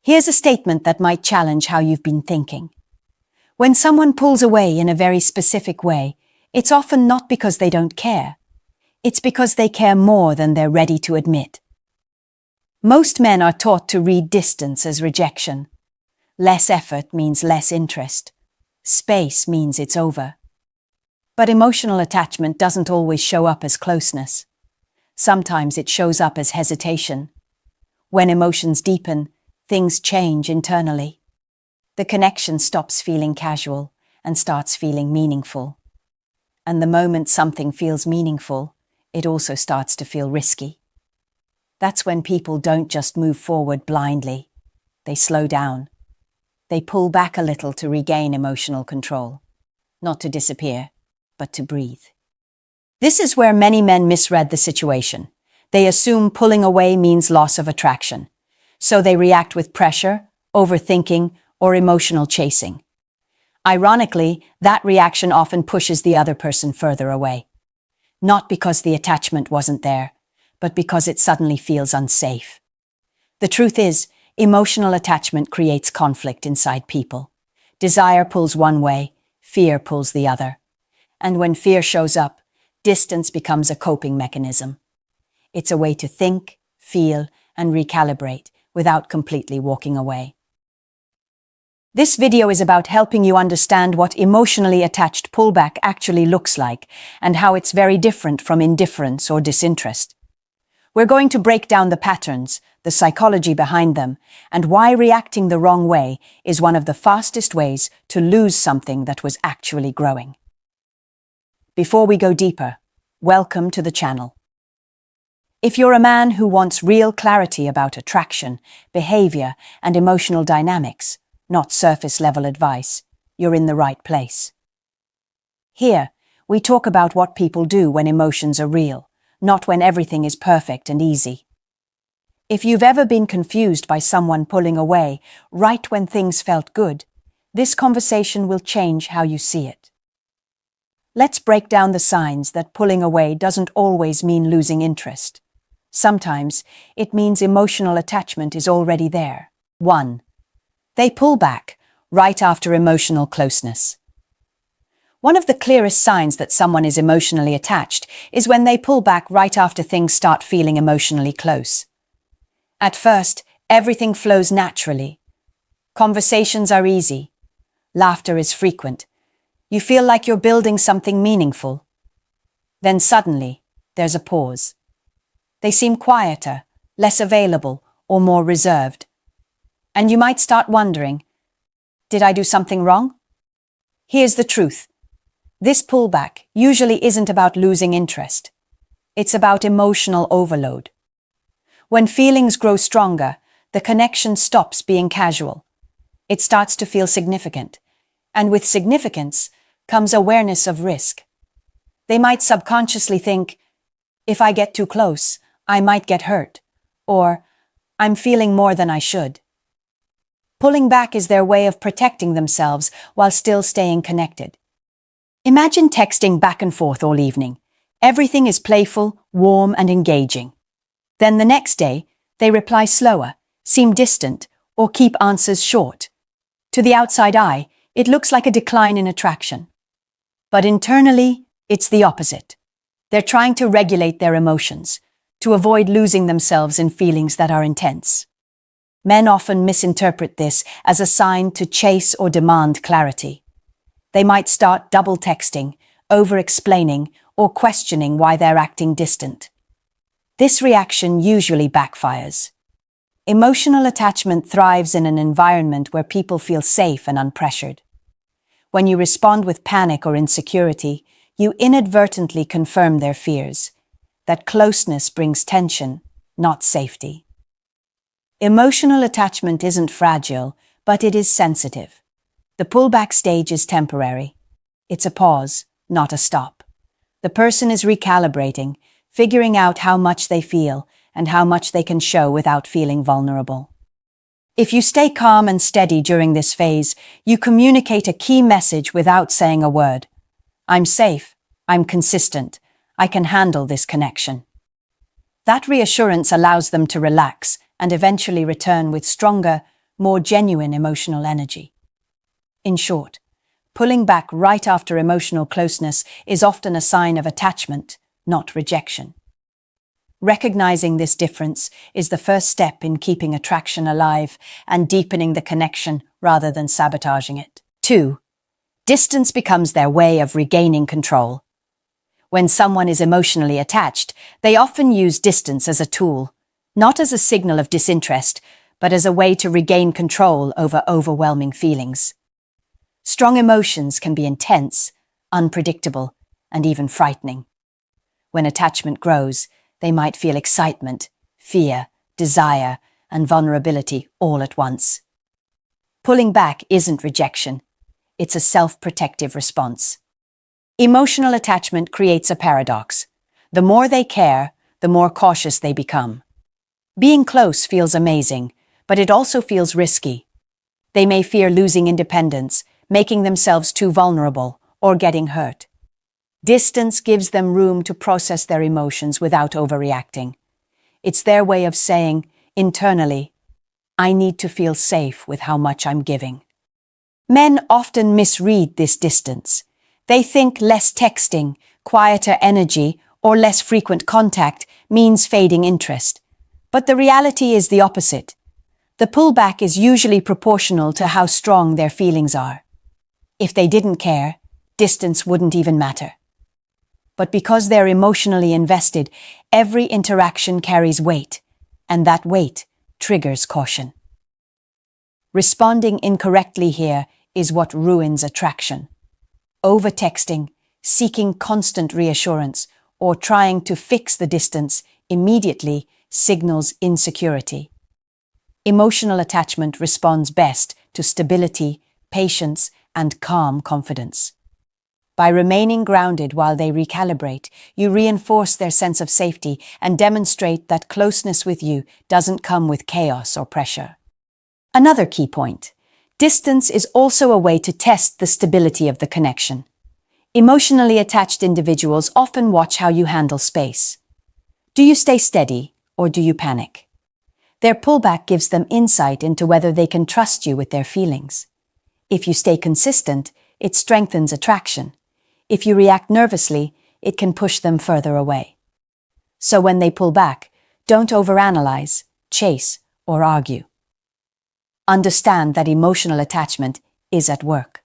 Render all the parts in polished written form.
Here's a statement that might challenge how you've been thinking. When someone pulls away in a very specific way, it's often not because they don't care. It's because they care more than they're ready to admit. Most men are taught to read distance as rejection. Less effort means less interest. Space means it's over. But emotional attachment doesn't always show up as closeness. Sometimes it shows up as hesitation. When emotions deepen, things change internally. The connection stops feeling casual and starts feeling meaningful. And the moment something feels meaningful, it also starts to feel risky. That's when people don't just move forward blindly. They slow down. They pull back a little to regain emotional control. Not to disappear, but to breathe. This is where many men misread the situation. They assume pulling away means loss of attraction. So they react with pressure, overthinking, or emotional chasing. Ironically, that reaction often pushes the other person further away. Not because the attachment wasn't there, but because it suddenly feels unsafe. The truth is, emotional attachment creates conflict inside people. Desire pulls one way, fear pulls the other. And when fear shows up, distance becomes a coping mechanism. It's a way to think, feel, and recalibrate without completely walking away. This video is about helping you understand what emotionally attached pullback actually looks like and how it's very different from indifference or disinterest. We're going to break down the patterns, the psychology behind them, and why reacting the wrong way is one of the fastest ways to lose something that was actually growing. Before we go deeper, welcome to the channel. If you're a man who wants real clarity about attraction, behavior, and emotional dynamics, not surface-level advice, you're in the right place. Here, we talk about what people do when emotions are real, not when everything is perfect and easy. If you've ever been confused by someone pulling away right when things felt good, this conversation will change how you see it. Let's break down the signs that pulling away doesn't always mean losing interest. Sometimes it means emotional attachment is already there. 1. They pull back right after emotional closeness. One of the clearest signs that someone is emotionally attached is when they pull back right after things start feeling emotionally close. At first, everything flows naturally. Conversations are easy. Laughter is frequent. You feel like you're building something meaningful. Then suddenly, there's a pause. They seem quieter, less available, or more reserved. And you might start wondering, did I do something wrong? Here's the truth. This pullback usually isn't about losing interest. It's about emotional overload. When feelings grow stronger, the connection stops being casual. It starts to feel significant. And with significance comes awareness of risk. They might subconsciously think, if I get too close, I might get hurt. Or, I'm feeling more than I should. Pulling back is their way of protecting themselves while still staying connected. Imagine texting back and forth all evening. Everything is playful, warm, and engaging. Then the next day, they reply slower, seem distant, or keep answers short. To the outside eye, it looks like a decline in attraction. But internally, it's the opposite. They're trying to regulate their emotions, to avoid losing themselves in feelings that are intense. Men often misinterpret this as a sign to chase or demand clarity. They might start double texting, over-explaining, or questioning why they're acting distant. This reaction usually backfires. Emotional attachment thrives in an environment where people feel safe and unpressured. When you respond with panic or insecurity, you inadvertently confirm their fears. That closeness brings tension, not safety. Emotional attachment isn't fragile, but it is sensitive. The pullback stage is temporary. It's a pause, not a stop. The person is recalibrating, figuring out how much they feel and how much they can show without feeling vulnerable. If you stay calm and steady during this phase, you communicate a key message without saying a word. I'm safe, I'm consistent, I can handle this connection. That reassurance allows them to relax and eventually return with stronger, more genuine emotional energy. In short, pulling back right after emotional closeness is often a sign of attachment, not rejection. Recognizing this difference is the first step in keeping attraction alive and deepening the connection rather than sabotaging it. 2. Distance becomes their way of regaining control. When someone is emotionally attached, they often use distance as a tool, not as a signal of disinterest, but as a way to regain control over overwhelming feelings. Strong emotions can be intense, unpredictable, and even frightening. When attachment grows, they might feel excitement, fear, desire, and vulnerability all at once. Pulling back isn't rejection. It's a self-protective response. Emotional attachment creates a paradox. The more they care, the more cautious they become. Being close feels amazing, but it also feels risky. They may fear losing independence, making themselves too vulnerable, or getting hurt. Distance gives them room to process their emotions without overreacting. It's their way of saying, internally, I need to feel safe with how much I'm giving. Men often misread this distance. They think less texting, quieter energy, or less frequent contact means fading interest. But the reality is the opposite. The pullback is usually proportional to how strong their feelings are. If they didn't care, distance wouldn't even matter. But because they're emotionally invested, every interaction carries weight, and that weight triggers caution. Responding incorrectly here is what ruins attraction. Over-texting, seeking constant reassurance, or trying to fix the distance immediately signals insecurity. Emotional attachment responds best to stability, patience, and calm confidence. By remaining grounded while they recalibrate, you reinforce their sense of safety and demonstrate that closeness with you doesn't come with chaos or pressure. Another key point: distance is also a way to test the stability of the connection. Emotionally attached individuals often watch how you handle space. Do you stay steady or do you panic? Their pullback gives them insight into whether they can trust you with their feelings. If you stay consistent, it strengthens attraction. If you react nervously, it can push them further away. So when they pull back, don't overanalyze, chase, or argue. Understand that emotional attachment is at work.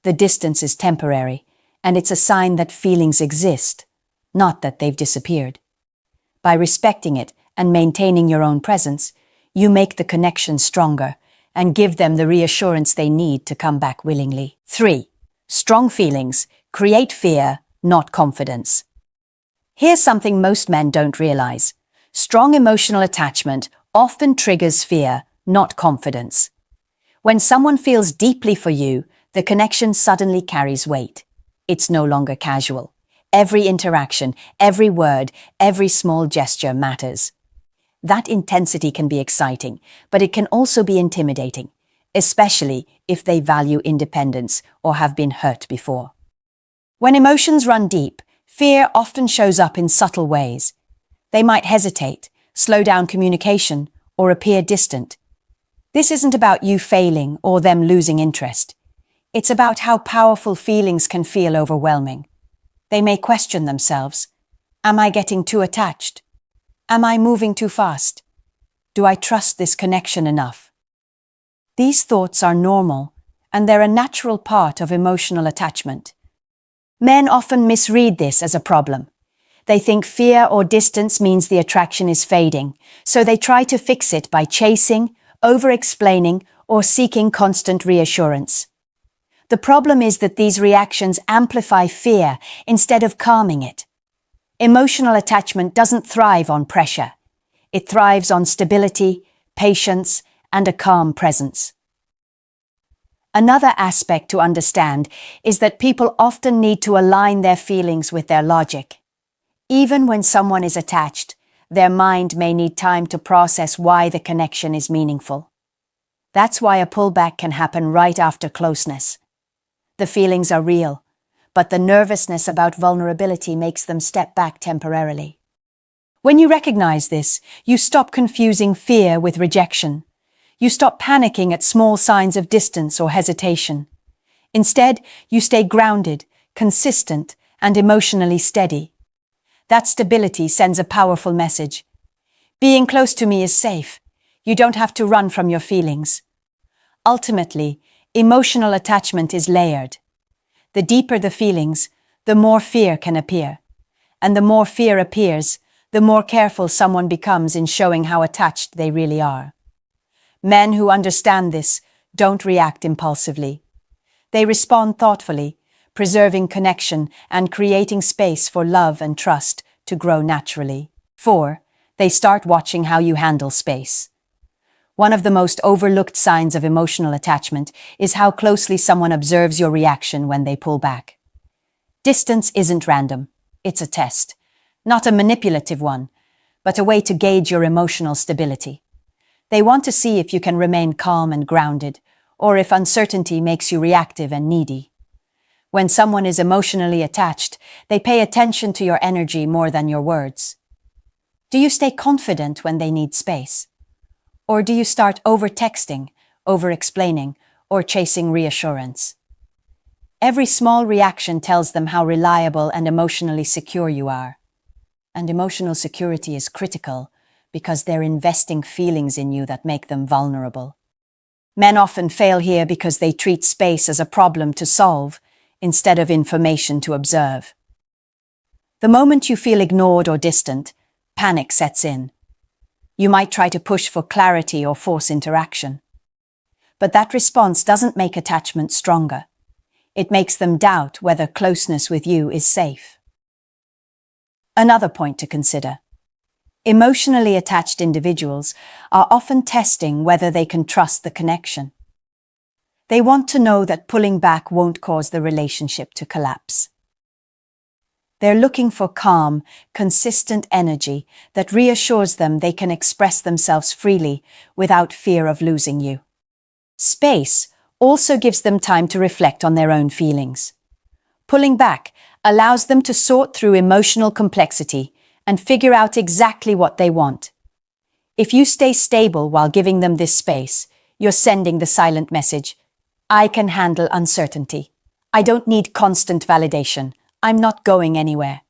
The distance is temporary, and it's a sign that feelings exist, not that they've disappeared. By respecting it and maintaining your own presence, you make the connection stronger and give them the reassurance they need to come back willingly. 3. Strong feelings create fear, not confidence. Here's something most men don't realize. Strong emotional attachment often triggers fear, not confidence. When someone feels deeply for you, the connection suddenly carries weight. It's no longer casual. Every interaction, every word, every small gesture matters. That intensity can be exciting, but it can also be intimidating, especially if they value independence or have been hurt before. When emotions run deep, fear often shows up in subtle ways. They might hesitate, slow down communication, or appear distant. This isn't about you failing or them losing interest. It's about how powerful feelings can feel overwhelming. They may question themselves. Am I getting too attached? Am I moving too fast? Do I trust this connection enough? These thoughts are normal, and they're a natural part of emotional attachment. Men often misread this as a problem. They think fear or distance means the attraction is fading, so they try to fix it by chasing, over-explaining, or seeking constant reassurance. The problem is that these reactions amplify fear instead of calming it. Emotional attachment doesn't thrive on pressure. It thrives on stability, patience, and a calm presence. Another aspect to understand is that people often need to align their feelings with their logic. Even when someone is attached, their mind may need time to process why the connection is meaningful. That's why a pullback can happen right after closeness. The feelings are real, but the nervousness about vulnerability makes them step back temporarily. When you recognize this, you stop confusing fear with rejection. You stop panicking at small signs of distance or hesitation. Instead, you stay grounded, consistent, and emotionally steady. That stability sends a powerful message. Being close to me is safe. You don't have to run from your feelings. Ultimately, emotional attachment is layered. The deeper the feelings, the more fear can appear. And the more fear appears, the more careful someone becomes in showing how attached they really are. Men who understand this don't react impulsively. They respond thoughtfully, preserving connection and creating space for love and trust to grow naturally. 4. They start watching how you handle space. One of the most overlooked signs of emotional attachment is how closely someone observes your reaction when they pull back. Distance isn't random. It's a test. Not a manipulative one, but a way to gauge your emotional stability. They want to see if you can remain calm and grounded, or if uncertainty makes you reactive and needy. When someone is emotionally attached, they pay attention to your energy more than your words. Do you stay confident when they need space? Or do you start over-texting, over-explaining, or chasing reassurance? Every small reaction tells them how reliable and emotionally secure you are. And emotional security is critical because they're investing feelings in you that make them vulnerable. Men often fail here because they treat space as a problem to solve instead of information to observe. The moment you feel ignored or distant, panic sets in. You might try to push for clarity or force interaction. But that response doesn't make attachment stronger. It makes them doubt whether closeness with you is safe. Another point to consider. Emotionally attached individuals are often testing whether they can trust the connection. They want to know that pulling back won't cause the relationship to collapse. They're looking for calm, consistent energy that reassures them they can express themselves freely without fear of losing you. Space also gives them time to reflect on their own feelings. Pulling back allows them to sort through emotional complexity and figure out exactly what they want. If you stay stable while giving them this space, you're sending the silent message, I can handle uncertainty. I don't need constant validation. I'm not going anywhere.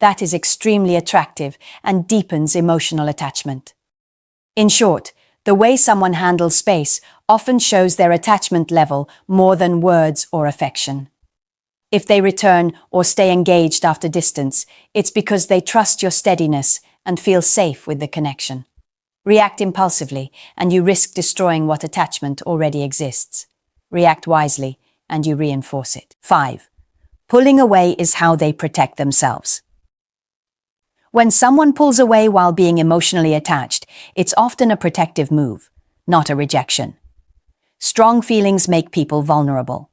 That is extremely attractive and deepens emotional attachment. In short, the way someone handles space often shows their attachment level more than words or affection. If they return or stay engaged after distance, it's because they trust your steadiness and feel safe with the connection. React impulsively, and you risk destroying what attachment already exists. React wisely, and you reinforce it. 5. Pulling away is how they protect themselves. When someone pulls away while being emotionally attached, it's often a protective move, not a rejection. Strong feelings make people vulnerable.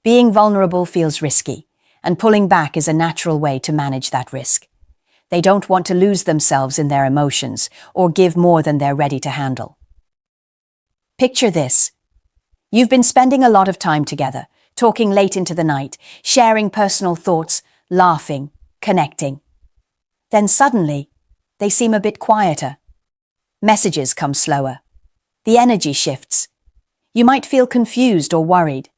Being vulnerable feels risky, and pulling back is a natural way to manage that risk. They don't want to lose themselves in their emotions or give more than they're ready to handle. Picture this. You've been spending a lot of time together, talking late into the night, sharing personal thoughts, laughing, connecting. Then suddenly, they seem a bit quieter. Messages come slower. The energy shifts. You might feel confused or worried.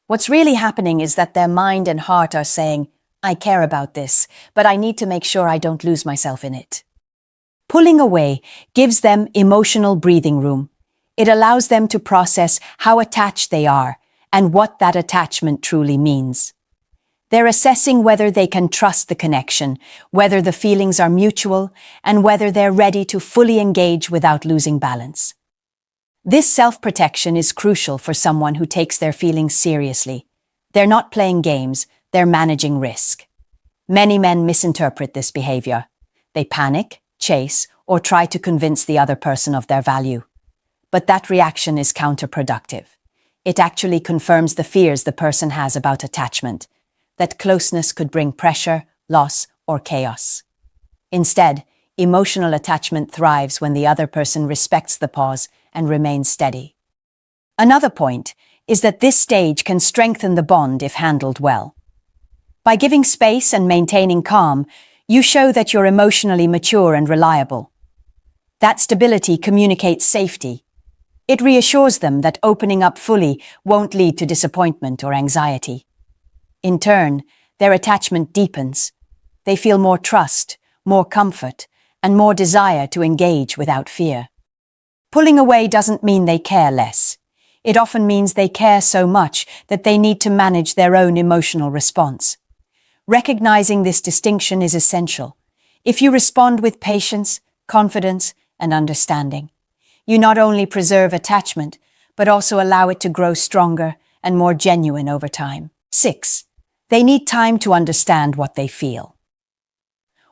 What's really happening is that their mind and heart are saying, I care about this, but I need to make sure I don't lose myself in it. Pulling away gives them emotional breathing room. It allows them to process how attached they are and what that attachment truly means. They're assessing whether they can trust the connection, whether the feelings are mutual, and whether they're ready to fully engage without losing balance. This self-protection is crucial for someone who takes their feelings seriously. They're not playing games, they're managing risk. Many men misinterpret this behavior. They panic, chase, or try to convince the other person of their value. But that reaction is counterproductive. It actually confirms the fears the person has about attachment, that closeness could bring pressure, loss, or chaos. Instead, emotional attachment thrives when the other person respects the pause and remains steady. Another point is that this stage can strengthen the bond if handled well. By giving space and maintaining calm, you show that you're emotionally mature and reliable. That stability communicates safety, It reassures them that opening up fully won't lead to disappointment or anxiety. In turn, their attachment deepens. They feel more trust, more comfort, and more desire to engage without fear. Pulling away doesn't mean they care less. It often means they care so much that they need to manage their own emotional response. Recognizing this distinction is essential. If you respond with patience, confidence, and understanding, you not only preserve attachment, but also allow it to grow stronger and more genuine over time. 6. They need time to understand what they feel.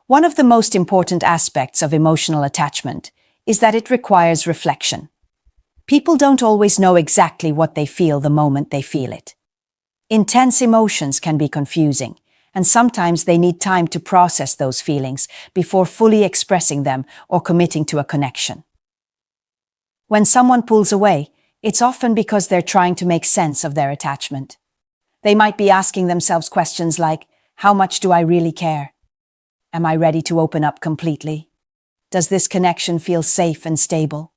One of the most important aspects of emotional attachment is that it requires reflection. People don't always know exactly what they feel the moment they feel it. Intense emotions can be confusing, and sometimes they need time to process those feelings before fully expressing them or committing to a connection. When someone pulls away, it's often because they're trying to make sense of their attachment. They might be asking themselves questions like, how much do I really care? Am I ready to open up completely? Does this connection feel safe and stable?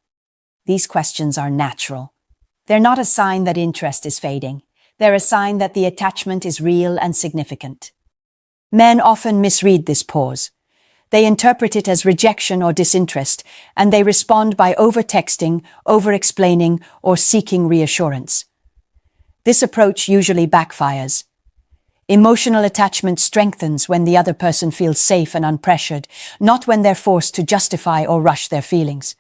These questions are natural. They're not a sign that interest is fading. They're a sign that the attachment is real and significant. Men often misread this pause. They interpret it as rejection or disinterest, and they respond by over-texting, over-explaining, or seeking reassurance. This approach usually backfires. Emotional attachment strengthens when the other person feels safe and unpressured, not when they're forced to justify or rush their feelings.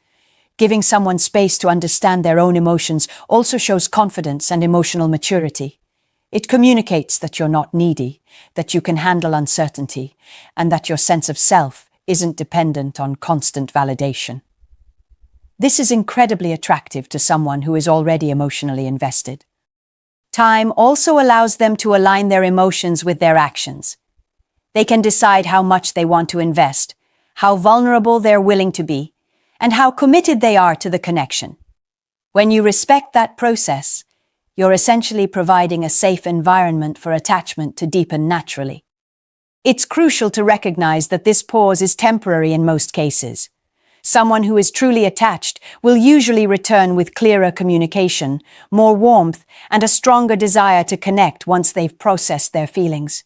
Giving someone space to understand their own emotions also shows confidence and emotional maturity. It communicates that you're not needy, that you can handle uncertainty, and that your sense of self isn't dependent on constant validation. This is incredibly attractive to someone who is already emotionally invested. Time also allows them to align their emotions with their actions. They can decide how much they want to invest, how vulnerable they're willing to be, and how committed they are to the connection. When you respect that process, you're essentially providing a safe environment for attachment to deepen naturally. It's crucial to recognize that this pause is temporary in most cases. Someone who is truly attached will usually return with clearer communication, more warmth, and a stronger desire to connect once they've processed their feelings.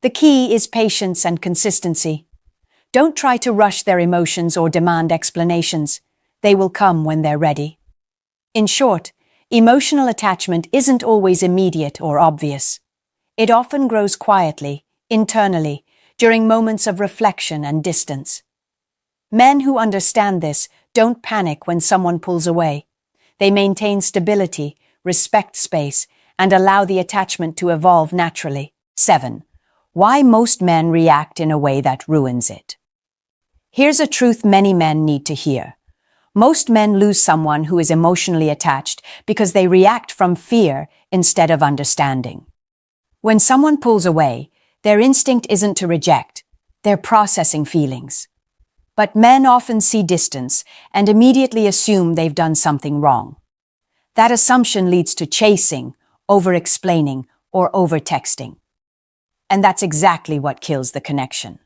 The key is patience and consistency. Don't try to rush their emotions or demand explanations. They will come when they're ready. In short, emotional attachment isn't always immediate or obvious. It often grows quietly, internally, during moments of reflection and distance. Men who understand this don't panic when someone pulls away. They maintain stability, respect space, and allow the attachment to evolve naturally. 7. Why most men react in a way that ruins it. Here's a truth many men need to hear. Most men lose someone who is emotionally attached because they react from fear instead of understanding. When someone pulls away, their instinct isn't to reject, they're processing feelings. But men often see distance and immediately assume they've done something wrong. That assumption leads to chasing, over-explaining, or over-texting. And that's exactly what kills the connection.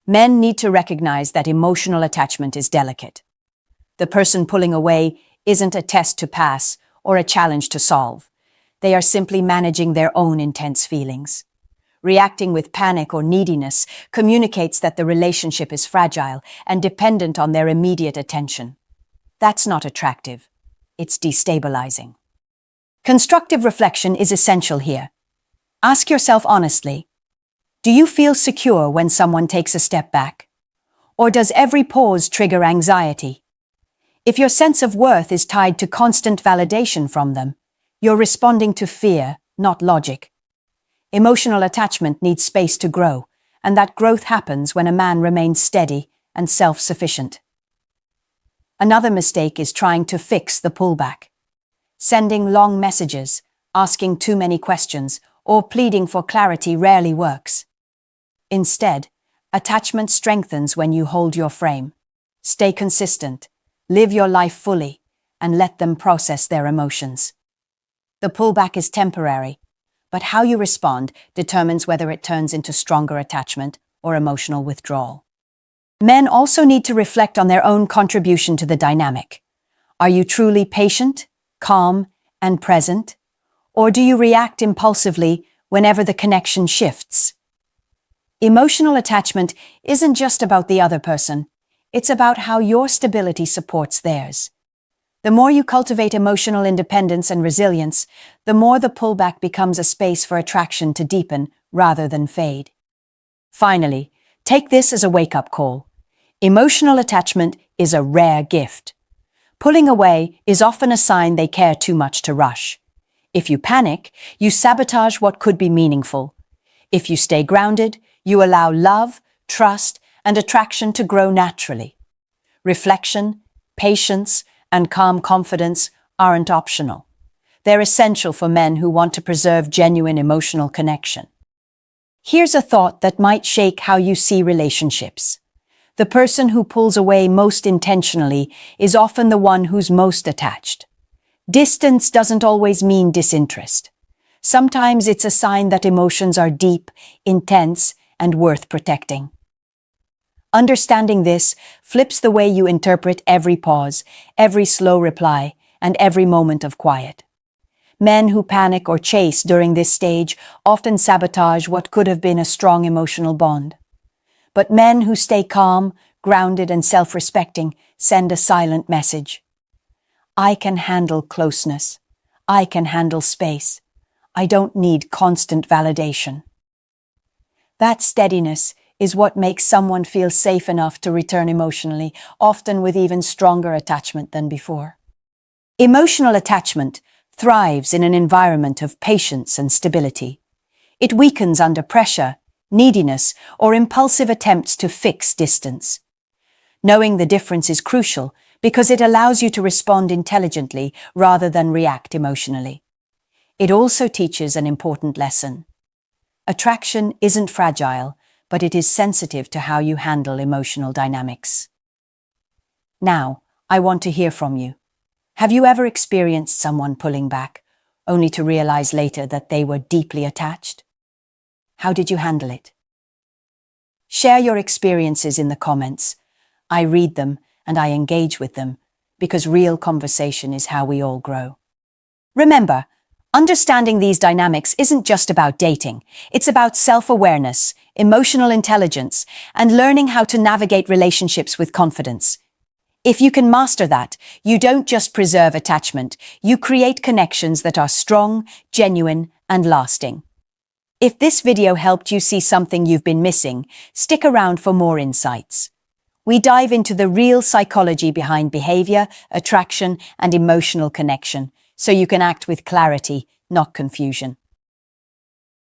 Men need to recognize that emotional attachment is delicate. The person pulling away isn't a test to pass or a challenge to solve. They are simply managing their own intense feelings. Reacting with panic or neediness communicates that the relationship is fragile and dependent on their immediate attention. That's not attractive. It's destabilizing. Constructive reflection is essential here. Ask yourself honestly, do you feel secure when someone takes a step back? Or does every pause trigger anxiety? If your sense of worth is tied to constant validation from them, you're responding to fear, not logic. Emotional attachment needs space to grow, and that growth happens when a man remains steady and self-sufficient. Another mistake is trying to fix the pullback. Sending long messages, asking too many questions, or pleading for clarity rarely works. Instead, attachment strengthens when you hold your frame. Stay consistent, live your life fully, and let them process their emotions. The pullback is temporary, but how you respond determines whether it turns into stronger attachment or emotional withdrawal. Men also need to reflect on their own contribution to the dynamic. Are you truly patient, calm, and present? Or do you react impulsively whenever the connection shifts? Emotional attachment isn't just about the other person. It's about how your stability supports theirs. The more you cultivate emotional independence and resilience, the more the pullback becomes a space for attraction to deepen rather than fade. Finally, take this as a wake-up call. Emotional attachment is a rare gift. Pulling away is often a sign they care too much to rush. If you panic, you sabotage what could be meaningful. If you stay grounded, you allow love, trust, and attraction to grow naturally. Reflection, patience, and calm confidence aren't optional. They're essential for men who want to preserve genuine emotional connection. Here's a thought that might shake how you see relationships. The person who pulls away most intentionally is often the one who's most attached. Distance doesn't always mean disinterest. Sometimes it's a sign that emotions are deep, intense, and worth protecting. Understanding this flips the way you interpret every pause, every slow reply, and every moment of quiet. Men who panic or chase during this stage often sabotage what could have been a strong emotional bond. But men who stay calm, grounded, and self-respecting send a silent message. I can handle closeness. I can handle space. I don't need constant validation. That steadiness is what makes someone feel safe enough to return emotionally, often with even stronger attachment than before. Emotional attachment thrives in an environment of patience and stability. It weakens under pressure, neediness, or impulsive attempts to fix distance. Knowing the difference is crucial because it allows you to respond intelligently rather than react emotionally. It also teaches an important lesson. Attraction isn't fragile, but it is sensitive to how you handle emotional dynamics. Now, I want to hear from you. Have you ever experienced someone pulling back, only to realize later that they were deeply attached? How did you handle it? Share your experiences in the comments. I read them and I engage with them because real conversation is how we all grow. Remember, understanding these dynamics isn't just about dating. It's about self-awareness, emotional intelligence, and learning how to navigate relationships with confidence. If you can master that, you don't just preserve attachment, you create connections that are strong, genuine, and lasting. If this video helped you see something you've been missing, stick around for more insights. We dive into the real psychology behind behavior, attraction, and emotional connection, so you can act with clarity, not confusion.